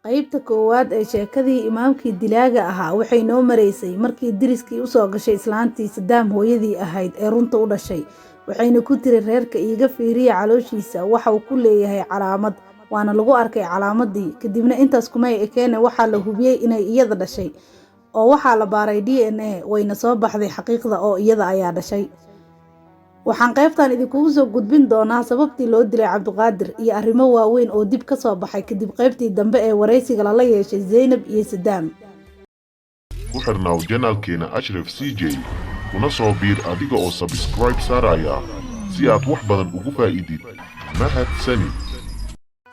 qaybta koowaad ee sheekadii imaamkii dilaaga ahaa waxay noo maraysay markii diriskii u soo gashay islaantii Sadaam hooyadii ahayd ee runta u dhashay waxayna ku tiri reerka iiga fiiriya calooshiisa waxa uu ku leeyahay calaamad waana lagu arkay calaamadii kadibna intaas kuma ekeen waxa la hubiyay inay iyada dhashay oo waxa la baaray DNA wayna soo baxday xaqiiqda oo iyada ayaa dhashay waxaan qaybtan idinku soo gudbin doonaa sababtii loo dilay Cabdiqaadir iyo arrimo waaweyn oo dib ka soo baxay kadib qaybtii dambe ee wareysiga la yeeshay Zaynab iyo Sadaam ku xirnaaw janaalkeena Ashraf CJ kuna soo biir adiga oo subscribe saaraya si aad wax badan ugu faa'iidid mahadsanid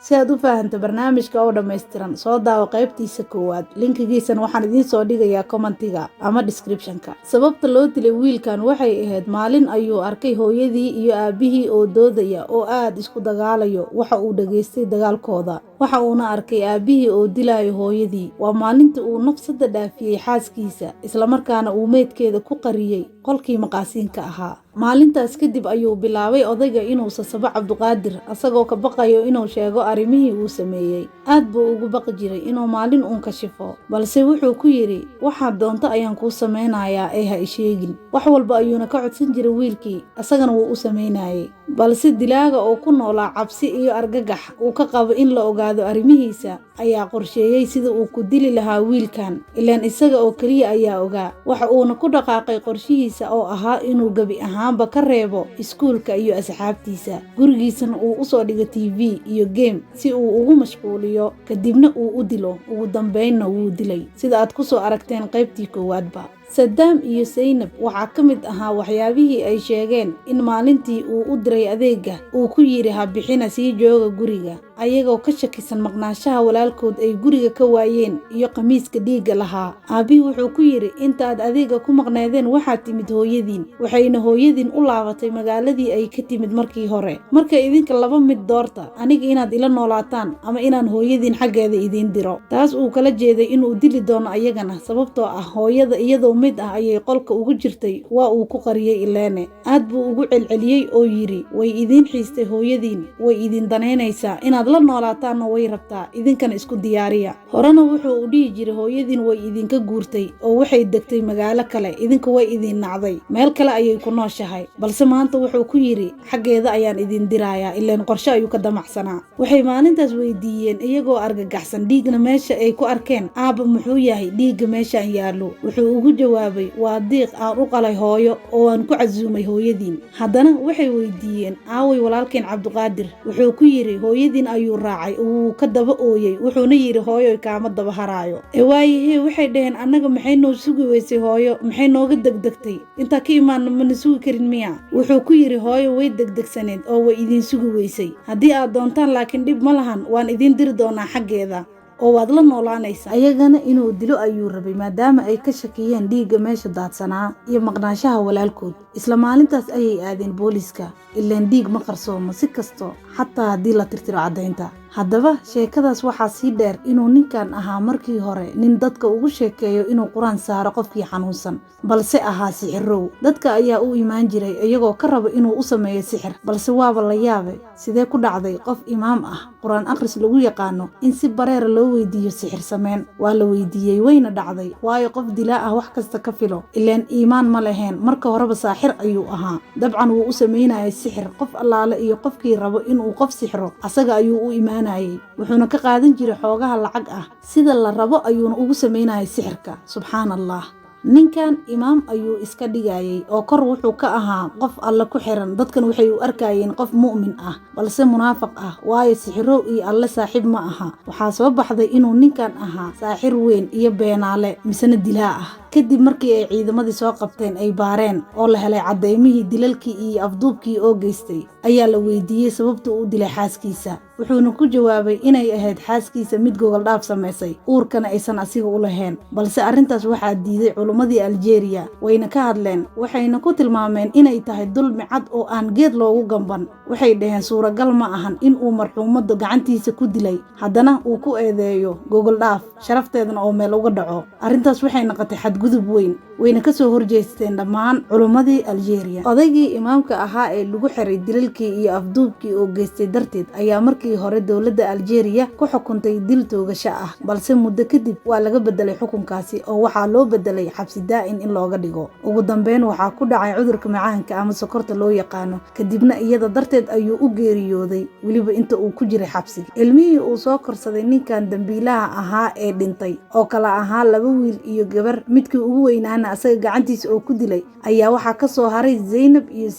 si aad u fahanto barnaamijka oo dhameystiran soo daawo qaybtiisa koowaad linkigiisana waxaan idiin soo dhigayaa commentiga ama descriptionka sababta loo dilay wiilkan waxay ahayd maalin ayuu arkay hooyadii iyo aabihii oo doodaya oo aad isku dagaalayo waxa uu dhageystay dagaalkooda waxa uuna arkay aabihii oo dilaayo hooyadii waa maalintii uu nafsada dhaafiyay xaaskiisa isla markaana uu meedkeeda ku qariyay qolkii maqaasiinka ahaa maalintaas kadib ayuu bilaabay odayga inuu sasabo Cabdiqaadir asagoo ka baqayo inuu sheego arrimihii uu sameeyay aad buu ugu baqi jiray inuu maalin uun ka shifo balse wuxuu ku yiri waxa doonto ayaan ku sameynayaa ee ha isheegin wax walba ayuuna ka codsan jiray wiilkii asagana wuu u sameynayay balse dilaaga oo ku noolaa cabsi iyo argagax uu ka qabo in la ogaado arrimihiisa ayaa qorsheeyay sida uu ku dili lahaa wiilkan ilaan isaga oo kaliya ayaa ogaa waxa uuna ku dhaqaaqay qorshihiisa oo ahaa inuu gabi ahaanba ka reebo iskuulka iyo asxaabtiisa gurigiisana uu u soo dhigo TV iyo game si uu ugu mashquuliyo kadibna uu u dilo ugu dambeynna wuu dilay sida aad ku soo aragteen qaybtii koowaadba Sadaam iyo Zaynab waxa ka mid ahaa waxyaabihii ay sheegeen in maalintii uu u diray adeega uu ku yiri ha bixina sii jooga guriga ayagoo ka shakisan maqnaashaha walaalkood ay guriga ka waayeen iyo qamiiska dhiiga lahaa aabi wuxuu ku yiri intaad adeega ku maqnaadeen waxa timid hooyadiin waxayna hooyadiin u laabatay magaaladii ay ka timid markii hore marka idinka laba mid doorta aniga inaad ila noolaataan ama inaan hooyadiin xaggeeda idin diro taas uu kala jeeday inuu dili doono ayagana sababtoo ah hooyada iyadoo mid ah ayay qolka ugu jirtay waa uu ku qariyay Ileene aad buu ugu celceliyay oo yiri way idin xiistay hooyadiin way idin daneynaysaa inaad la noolaataan way rabtaa idinkana isku diyaariya horena wuxuu u dhigi jiray hooyadiin way idinka guurtay oo waxay degtay magaalo kale idinka way idin nacday meel kale ayay ku nooshahay balse maanta wuxuu ku yiri xaggeeda ayaan idin dirayaa ileen qorshe ayuu ka damacsanaa waxay maalintaas weydiiyeen iyagoo argagaxsan dhiigna meesha ay ku arkeen aaba muxuu yahay dhiigga meeshaan yaalo wuxuu ugu jawaabay waa diiq aan u qalay hooyo oo aan ku casuumay hooyadiin haddana waxay weydiiyeen aaway walaalkeen Cabdiqaadir wuxuu ku yiri hooyadiin ayuu raacay uu ka daba ooyay wuxuuna yiri hooyo kaama daba haraayo waayihii waxay dhaheen annaga maxay noo sugi weysay hooyo maxay nooga degdegtay inta ka imaan ma sugi karin miya wuxuu ku yiri hooyo way degdegsaneed oo way idin sugi weysay haddii aad doontaan laakiin dhib ma lahan waan idin diri doonaa xaggeeda oo waad la noolaanaysaa ayagana inuu dilo ayuu rabay maadaama ay ka shakiyeen dhiigga meesha daadsanaa iyo maqnaashaha walaalkood isla maalintaas ayay aadeen booliska ilaan dhiig ma qarsoomo si kasto xataa haddii la tirtiro caddaynta haddaba sheekadaas waxaa sii dheer inuu ninkan ahaa markii hore nin dadka ugu sheekeeyo inuu quraan saaro qofkii xanuunsan balse ahaa sixirow dadka ayaa u imaan jiray iyagoo ka raba inuu u sameeyo sixir balse waaba la yaabay sidee ku dhacday qof imaam ah quraan akhris lagu yaqaano in si bareera loo weydiiyo sixir sameen waa la weydiiyey wayna dhacday waayo qof dilaa ah wax kasta ka filo ilaan iimaan ma lahayn marka horeba saaxir ayuu ahaa dabcan wuu u sameynayay sixir qof allaale iyo qofkii rabo inuu qof sixiro asaga ayuu u imaanayay wuxuuna ka qaadan jiray xoogaha lacag ah sida la rabo ayuuna ugu sameynayay sixirka subxaanallah ninkan imaam ayuu iska dhigayay oo kor wuxuu ka ahaa qof alle ku xiran dadkan waxay u arkayeen qof mu'min ah balse munaafiq ah waayo sixirow iyo alle saaxiib ma aha waxaa soo baxday inuu ninkan ahaa saaxir weyn iyo beenaale misna dilaa ah kadib markii ay ciidamadii soo qabteen ay baareen oo la helay cadeymihii dilalkii iyo afduubkii oo geystay ayaa la weydiiyey sababta uu dilay xaaskiisa wuxuuna ku jawaabay inay ahayd xaaskiisa mid gogol dhaaf sameysay uurkana aysan asiga u lahayn balse arrintaas waxaa diiday culumadii Algeria wayna ka hadleen waxayna ku tilmaameen inay tahay dulmi cad oo aan geed loogu gamban waxay dhaheen suuragal ma ahan in uu marxuumada gacantiisa ku dilay haddana uu ku eedeeyo gogol dhaaf sharafteedana oo meel uga dhaco arrintaas waxay noqotay xadgudub weyn wayna kasoo horjeesteen dhammaan culimmadii Algeria. Odaygii imaamka ahaa ee lagu xiray dilalkii iyo afduubkii oo geystay darteed ayaa markii hore dowladda Algeria ku xukuntay dil toogasho ah, balse muddo kadib waa laga bedelay xukunkaasi oo waxaa loo bedelay xabsi daa'in in looga dhigo. ugu dambeyn waxaa ku dhacay cudurka macaanka ama sokorta loo yaqaano, kadibna iyada darteed ayuu u geeriyooday weliba inta uu ku jiray xabsiga. ilmihii uu soo korsaday ninkan dambiilaha ahaa ee dhintay oo kala ahaa 2 wiil iyo gabar, midkii ugu weynaana asaga gacantiisa oo ku dilay ayaa waxaa ka soo haray Zaynab iyo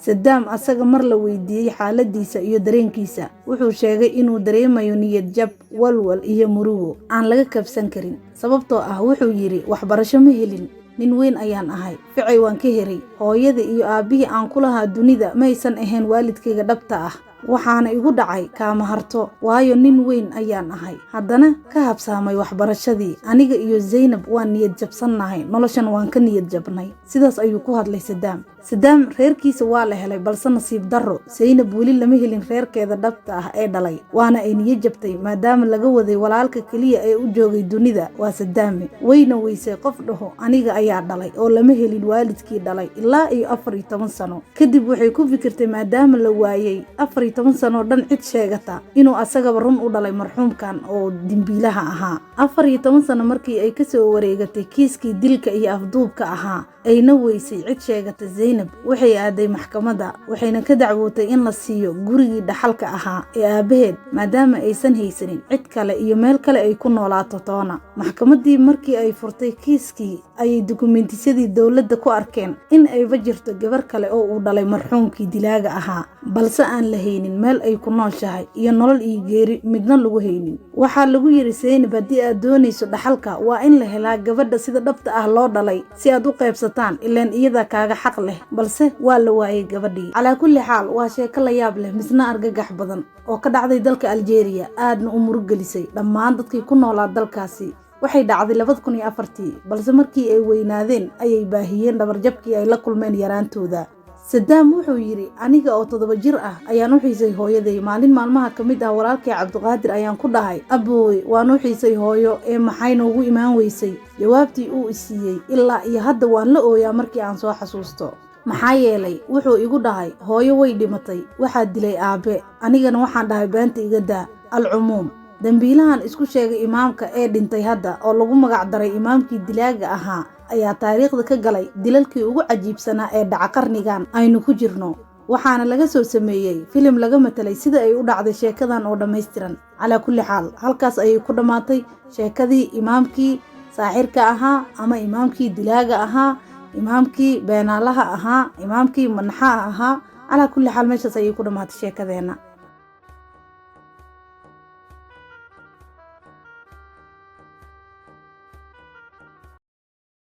Saddam asaga mar la weydiiyey xaaladiisa iyo dareenkiisa wuxuu sheegay inuu dareemayo niyad jab, walwal iyo murugo aan laga kabsan karin, sababtoo ah wuxuu yiri waxbarasho ma helin, nin weyn ayaan ahay, ficay waan ka heray, hooyada iyo aabihii aan ku lahaa dunida ma aysan ahayn waalidkayga dhabta ah, waxaana igu dhacay kaama harto waayo nin weyn ayaan ahay, haddana ka habsaamay waxbarashadii, aniga iyo Zaynab waan niyad jabsannahay, noloshan waan ka niyad jabnay. Sidaas ayuu ku hadlay Saddam reerkiisa waa la helay balse nasiib darro Zaynab weli lama helin reerkeeda dhabta ah ee dhalay, waana ay niyad jabtay maadaama laga waday walaalka kaliya ee u joogay dunida waa Saddam. wayna weysay qof dhaho aniga ayaa dhalay oo lama helin waalidkii dhalay ilaa iyo 14 sano kadib. waxay ku fikirtay maadaama la waayay 14 sano dhan cid sheegata inuu asagaba run u dhalay marxuumkan oo dambiilaha ahaa. 14 sano markii ay ka soo wareegatay kiiskii dilka iyo afduubka ahaa ayna weysay cid sheegata Zaynab, waxay aaday maxkamadda waxayna ka dacwootay in la siiyo gurigii dhaxalka ahaa ee aabaheed maadaama aysan haysanin cid kale iyo meel kale ay ku noolaato toona. maxkamaddii markii ay furtay kiiskii ayay dukumeentisadii dowladda ku arkeen in ayba jirto gabar kale oo uu dhalay marxuumkii dilaaga ahaa, balse aan la haynin meel ay ku nooshahay iyo nolol iyo geeri midna lagu haynin. waxaa lagu yiri Zaynab haddii aad doonayso dhaxalka waa in la helaa gabadha sida dhabta ah loo dhalay si aad u qaybsataan, ilaan iyada kaaga xaq leh, balse waa la waayay gabadhii. calaa kulli xaal waa sheeko la yaab leh misna argagax badan oo ka dhacday dalka Algeria, aadna u murug gelisay dhammaan dadkii ku noolaa dalkaasi. waxay dhacday 2004 balse markii ay weynaadeen ayay baahiyeen dhabarjabkii ay la kulmeen yaraantooda. Saddam wuxuu yiri aniga oo 7 jir ah ayaan u xiisay hooyaday, maalin maalmaha kamid ah walaalkay Cabdiqaadir ayaan ku dhahay abooy waan u xiisay hooyo ee maxay noogu imaan weysay. jawaabtii uu isiiyay ilaa iyo hadda waan la ooyaa markii aan soo xasuusto, maxaa yeelay wuxuu igu dhahay hooyo way dhimatay, waxaa dilay aabe, anigana waxaan dhahay beenta iga daa. alcumuum dambiilahan isku sheegay imaamka ee dhintay hadda oo lagu magac daray imaamkii dilaaga ahaa ayaa taariikhda ka galay dilalkii ugu cajiibsanaa ee dhaca qarnigan aynu ku jirno, waxaana laga soo sameeyey filim laga matalay sida ay u dhacday sheekadan oo dhammaystiran. calaa kulli xaal halkaas ayay ku dhammaatay sheekadii imaamkii saaxirka ahaa ama imaamkii dilaaga ahaa, imaamkii beenaalaha ahaa, imaamkii manaxaha ahaa. calaa kulli xaal meeshaas ayay ku dhammaatay sheekadeena.